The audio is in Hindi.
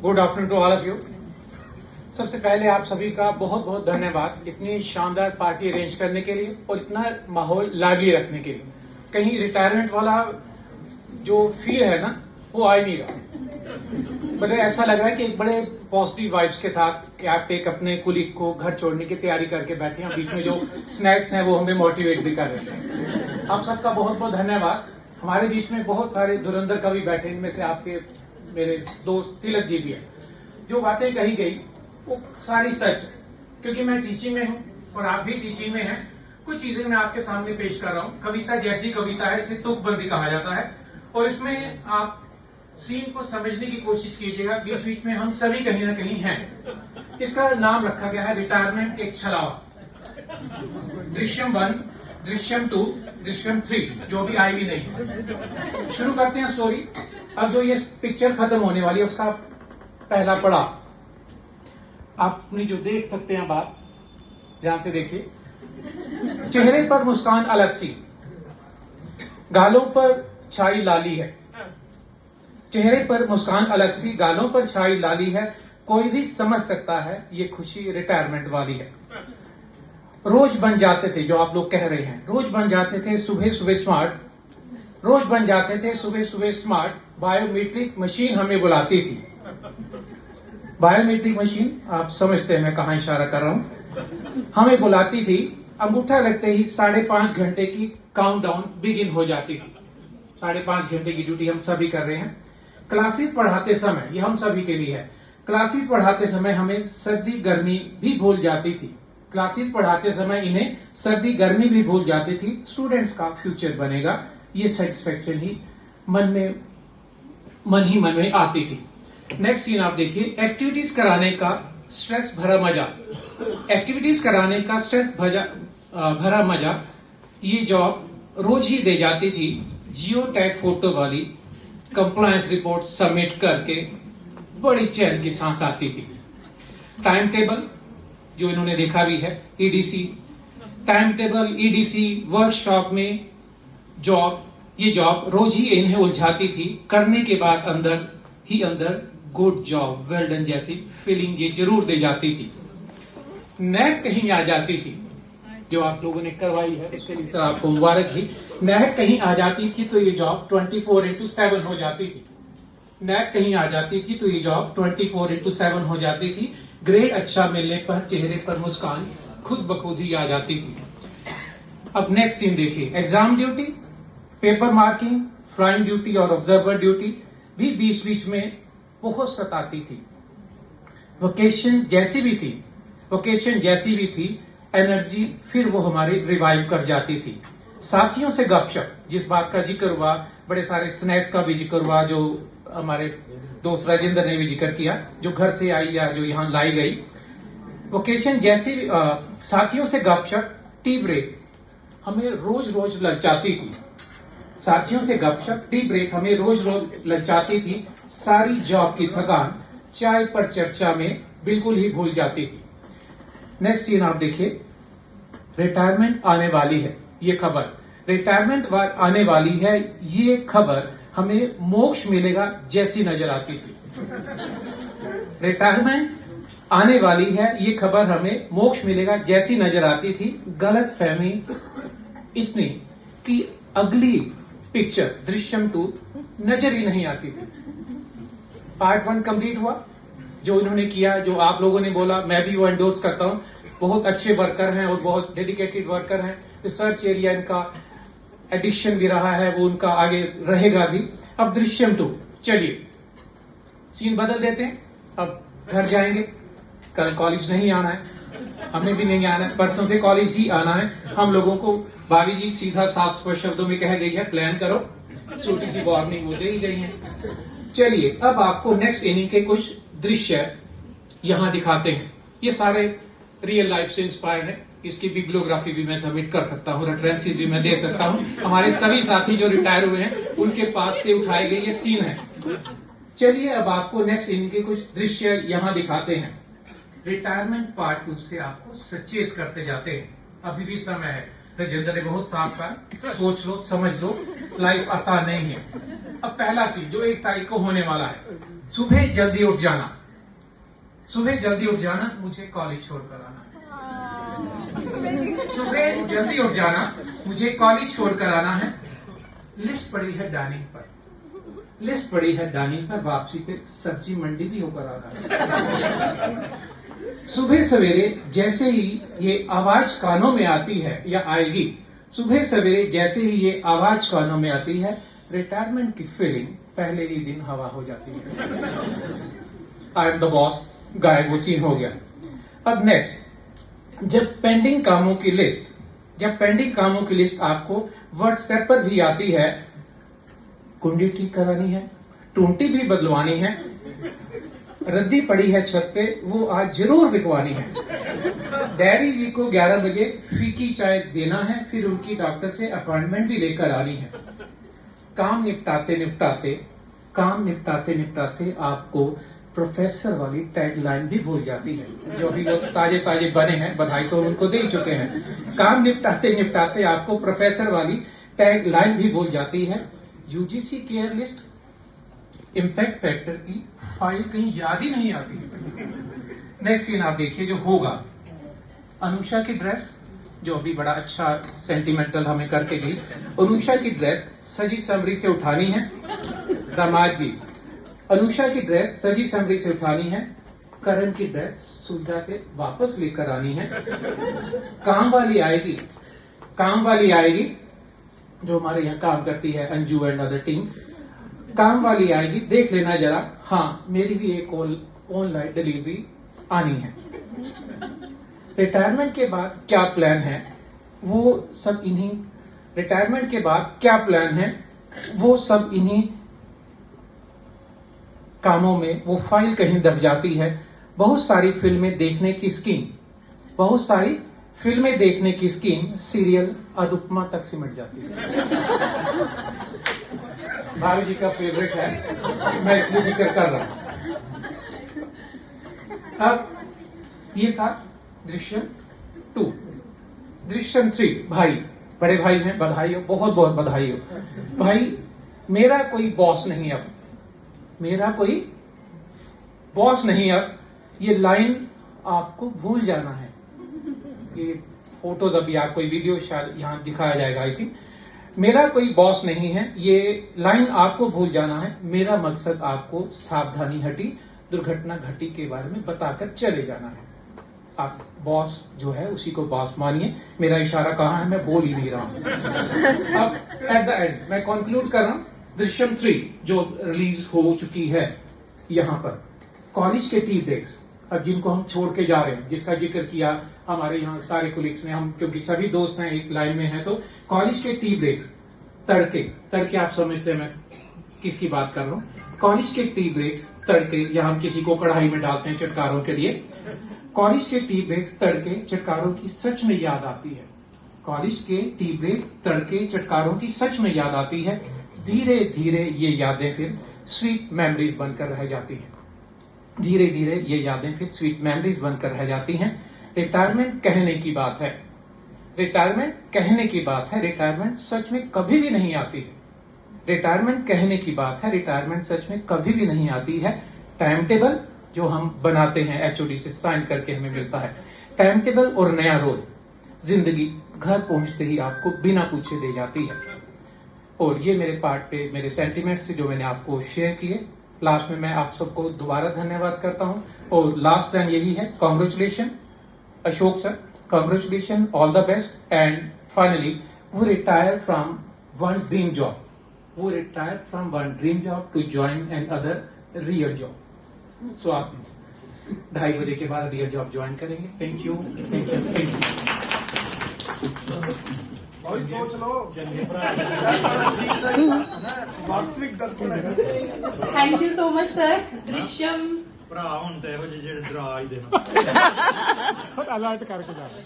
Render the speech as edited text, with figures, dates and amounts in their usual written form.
Good afternoon to all of you. सबसे पहले आप सभी का बहुत बहुत धन्यवाद इतनी शानदार पार्टी अरेंज करने के लिए और इतना माहौल लागी रखने के लिए। कहीं रिटायरमेंट वाला जो फील है ना वो आ ही नहीं रहा। बड़े ऐसा लग रहा है कि एक बड़े पॉजिटिव वाइब्स के साथ कि आप एक अपने कुलीग को घर छोड़ने की तैयारी करके बैठे हैं। बीच में जो स्नैक्स हैं वो हमें मोटिवेट भी कर रहे हैं। आप सबका बहुत बहुत धन्यवाद। हमारे बीच में बहुत सारे धुरंधर कवि बैठे, इनमें से आपके मेरे दोस्त तिलक जी भी है। जो बातें कही गई वो सारी सच है, क्योंकि मैं टीचिंग में हूं और आप भी टीचिंग में हैं। कुछ चीजें मैं आपके सामने पेश कर रहा हूं। कविता जैसी कविता है, इसे तुकबंदी कहा जाता है और इसमें आप सीन को समझने की कोशिश कीजिएगा। बीच बीच में हम सभी कहीं ना कहीं हैं। इसका नाम रखा गया है रिटायरमेंट एक छलावा। दृश्यम 1, दृश्यम 2, दृश्यम 3 जो अभी आई भी नहीं है। शुरू करते हैं स्टोरी। अब जो ये पिक्चर खत्म होने वाली है उसका पहला पड़ाव आप अपनी जो देख सकते हैं, बात ध्यान से देखिए। चेहरे पर मुस्कान अलग सी, गालों पर छाई लाली है। चेहरे पर मुस्कान अलग सी, गालों पर छाई लाली है। कोई भी समझ सकता है ये खुशी रिटायरमेंट वाली है। रोज बन जाते थे, जो आप लोग कह रहे हैं, रोज बन जाते थे सुबह सुबह स्मार्ट, रोज बन जाते थे सुबह सुबह स्मार्ट। बायोमेट्रिक मशीन हमें बुलाती थी। बायोमेट्रिक मशीन, आप समझते हैं मैं कहां इशारा कर रहा हूं, हमें बुलाती थी। अंगूठा लगते ही 5.5 घंटे की काउंटडाउन बिगिन हो जाती थी। 5.5 घंटे की ड्यूटी हम सभी कर रहे हैं। क्लासेस पढ़ाते समय, ये हम सभी के लिए है, क्लासेस पढ़ाते समय हमें सर्दी गर्मी भी भूल जाती थी। क्लासेस पढ़ाते समय इन्हें सर्दी गर्मी भी भूल जाती थी। स्टूडेंट्स का फ्यूचर बनेगा, ये सेटिस्फेक्शन ही मन में आती थी। नेक्स्ट सीन आप देखिए। एक्टिविटीज कराने का स्ट्रेस भरा मजा, एक्टिविटीज कराने का स्ट्रेस भरा मजा। ये जॉब रोज ही दे जाती थी। जियो टैग फोटो वाली कंप्लायंस रिपोर्ट सबमिट करके बड़ी चैन की सांस आती थी। टाइम टेबल जो इन्होंने देखा भी है, EDC time table, EDC workshop में जॉब, ये जॉब रोज ही इन्हें उलझाती थी। करने के बाद अंदर ही अंदर गुड जॉब, वेल डन जैसी फीलिंग ये जरूर दे जाती थी। नैक कहीं आ जाती थी, जो आप लोगों ने करवाई है इसके लिए सर आपको मुबारक भी। नैक कहीं आ जाती थी तो ये जॉब 24/7 हो जाती थी। नैक कहीं आ जाती थी तो ये जॉब 24/7 हो जाती थी। ग्रेड अच्छा मिलने पर चेहरे पर मुस्कान खुद ब खुद ही आ जाती थी। अब नेक्स्ट सीन देखिए। Exam duty, paper marking, flying duty और ऑब्जर्वर ड्यूटी भी बीच बीच में बहुत सताती थी। वोकेशन जैसी भी थी, एनर्जी फिर वो हमारी रिवाइव कर जाती थी। साथियों से गपशप, जिस बात का जिक्र हुआ, बड़े सारे स्नैक्स का भी जिक्र हुआ, जो हमारे दोस्त राजेंद्र ने भी जिक्र किया, जो घर से आई या जो यहां लाई गई। वोकेशन जैसी साथियों से गपशप, टी ब्रेक हमें रोज रोज ललचाती थी। साथियों से गपशप, टी ब्रेक हमें रोज रोज ललचाती थी। सारी जॉब की थकान चाय पर चर्चा में बिल्कुल ही भूल जाती थी। नेक्स्ट सीन आप देखिए। रिटायरमेंट आने वाली है, ये खबर, रिटायरमेंट आने वाली है, ये खबर हमें मोक्ष मिलेगा जैसी नजर आती थी। रिटायरमेंट आने वाली है, ये खबर हमें मोक्ष मिलेगा जैसी नजर आती थी। गलत फहमी इतनी कि अगली पिक्चर दृश्यम 2 नजर ही नहीं आती थी। पार्ट 1 कंप्लीट हुआ, जो इन्होंने किया, जो आप लोगों ने बोला, मैं भी वो एंडोर्स करता हूं। बहुत अच्छे वर्कर हैं और बहुत डेडिकेटेड वर्कर हैं। रिसर्च एरिया इनका एडिक्शन भी रहा है, वो उनका आगे रहेगा भी। अब दृश्यम 2, चलिए सीन बदल देते हैं। अब घर जाएंगे, कल कॉलेज नहीं आना है, हमें भी नहीं आना है, परसों से कॉलेज ही आना है। हम लोगों को भाभी जी सीधा साफ स्पष्ट शब्दों में कह गई है, प्लान करो। छोटी सी वार्निंग वो दे ही गई है। चलिए अब आपको नेक्स्ट इनिंग के कुछ दृश्य यहां दिखाते हैं। ये सारे रियल लाइफ से इंस्पायर है। इसकी बिब्लियोग्राफी भी मैं सबमिट कर सकता हूँ, रेफरेंसेस भी मैं दे सकता हूँ। हमारे सभी साथी जो रिटायर हुए हैं उनके पास से उठाए गए ये सीन है। चलिए अब आपको नेक्स्ट इनिंग के कुछ दृश्य यहां दिखाते हैं। रिटायरमेंट पार्ट 2 से आपको सचेत करते जाते हैं। अभी भी समय है। राजेंद्र ने बहुत साफ कहा, सोच लो, समझ लो, लाइफ आसान नहीं है। अब पहला सीन जो 1 तारीख को होने वाला है, सुबह जल्दी उठ जाना, सुबह जल्दी उठ जाना, मुझे कॉलेज छोड़कर आना। सुबह जल्दी उठ जाना, मुझे कॉलेज छोड़कर आना है। लिस्ट पड़ी है डाइनिंग पर, लिस्ट पड़ी है डाइनिंग पर, वापसी पे सब्जी मंडी भी होकर आना है। सुबह सवेरे जैसे ही ये आवाज कानों में आती है या आएगी, सुबह सवेरे जैसे ही ये आवाज कानों में आती है, रिटायरमेंट की फीलिंग पहले ही दिन हवा हो जाती है। आई एम द बॉस, गायब वो सीन हो गया। अब नेक्स्ट, जब पेंडिंग कामों की लिस्ट आपको व्हाट्सएप पर भी आती है, कुंडी ठीक करानी है, टूंटी भी बदलवानी है, रद्दी पड़ी है छत पे, वो आज जरूर बिकवानी है, डैडी जी को 11 बजे फीकी चाय देना है, फिर उनकी डॉक्टर से अपॉइंटमेंट भी लेकर आनी है। काम निपटाते निपटाते आपको प्रोफेसर वाली टैगलाइन भी भूल जाती है। जो भी लोग ताजे बने हैं, बधाई तो उनको दे ही चुके हैं। काम निपटाते आपको प्रोफेसर वाली टैगलाइन भी भूल जाती है। UGC care list, impact factor की फाइल कहीं याद ही नहीं आती। नेक्स्ट सीन आप देखिए जो होगा, अनुषा की ड्रेस जो अभी बड़ा अच्छा सेंटिमेंटल हमें करके गई, अनुषा की ड्रेस सजी संवरी से उठानी है। दामाद जी, अनुषा की ड्रेस सजी संवरी से उठानी है, करण की ड्रेस सुविधा से वापस लेकर आनी है। काम वाली आएगी जो हमारे यहाँ काम करती है, अंजू एंड अदर टीम, काम वाली आएगी, देख लेना जरा, हाँ मेरी भी एक ऑनलाइन डिलीवरी आनी है। रिटायरमेंट के बाद क्या प्लान है, वो सब इन्हीं कामों में वो फाइल कहीं दब जाती है। बहुत सारी फिल्में देखने की स्कीम सीरियल अनुपमा तक सिमट जाती है। भाभी जी का फेवरेट है, मैं इसलिए जिक्र कर रहा हूं। अब ये था दृश्यम 2। दृश्यम 3, भाई, बड़े भाई हैं, बधाई हो, बहुत बहुत बधाई हो भाई। मेरा कोई बॉस नहीं अब, ये लाइन आपको भूल जाना है। ये फोटोज अभी आपको वीडियो शायद यहां दिखाया जाएगा, आई थिंक। मेरा कोई बॉस नहीं है, ये लाइन आपको भूल जाना है। मेरा मकसद आपको सावधानी हटी, दुर्घटना घटी के बारे में बताकर चले जाना है। आप बॉस जो है उसी को बॉस मानिए। मेरा इशारा कहाँ है, मैं बोल ही नहीं रहा हूं। अब एट द एंड मैं कंक्लूड कर रहा हूं। दृश्यम 3 जो रिलीज हो चुकी है, यहां पर कॉलेज के टी ब्रेक्स, अब जिनको हम छोड़ के जा रहे हैं, जिसका जिक्र किया हमारे यहाँ सारे कोलिग्स ने, हम क्योंकि सभी दोस्त हैं एक लाइन में हैं, तो कॉलेज के टी ब्रेक्स, तड़के आप समझते हैं मैं किसकी बात कर रहा हूँ। कॉलेज के टी ब्रेक्स तड़के, या हम किसी को कढ़ाई में डालते हैं चटकारों के लिए, कॉलेज के टी ब्रेक्स तड़के चटकारों की सच में याद आती है। कॉलेज के टी ब्रेक्स तड़के चटकारों की सच में याद आती है। धीरे धीरे ये यादें फिर स्वीट मेमोरीज बनकर रह जाती हैं। धीरे धीरे ये यादें फिर स्वीट मेमोरीज बनकर रह जाती हैं। रिटायरमेंट कहने की बात है, रिटायरमेंट सच में कभी भी नहीं आती है। रिटायरमेंट कहने की बात है, रिटायरमेंट सच में कभी भी नहीं आती है। टाइम टेबल जो हम बनाते हैं एचओडी से साइन करके हमें मिलता है, टाइम टेबल और नया रोल, जिंदगी घर पहुंचते ही आपको बिना पूछे दे जाती है। और ये मेरे पार्ट पे मेरे सेंटिमेंट्स जो मैंने आपको शेयर किए। लास्ट में मैं आप सबको दोबारा धन्यवाद करता हूं, और लास्ट लाइन यही है, congratulation Ashok sir, congratulations, all the best, and finally we retire from one dream job to join another real job. So आप 2:30 बजे के बाद रियल जॉब ज्वाइन करेंगे। Thank you. सोच लो वास्तविक दर्पण है। Thank you so much sir. Drishyam ਭਰਾ ਹੁਣ ਤੇ ਇਹੋ ਜਿਹੇ ਜਿਹੜੇ ਡਰਾ ਹੀ ਦੇਣਾ अलर्ट करके जा रहे हैं।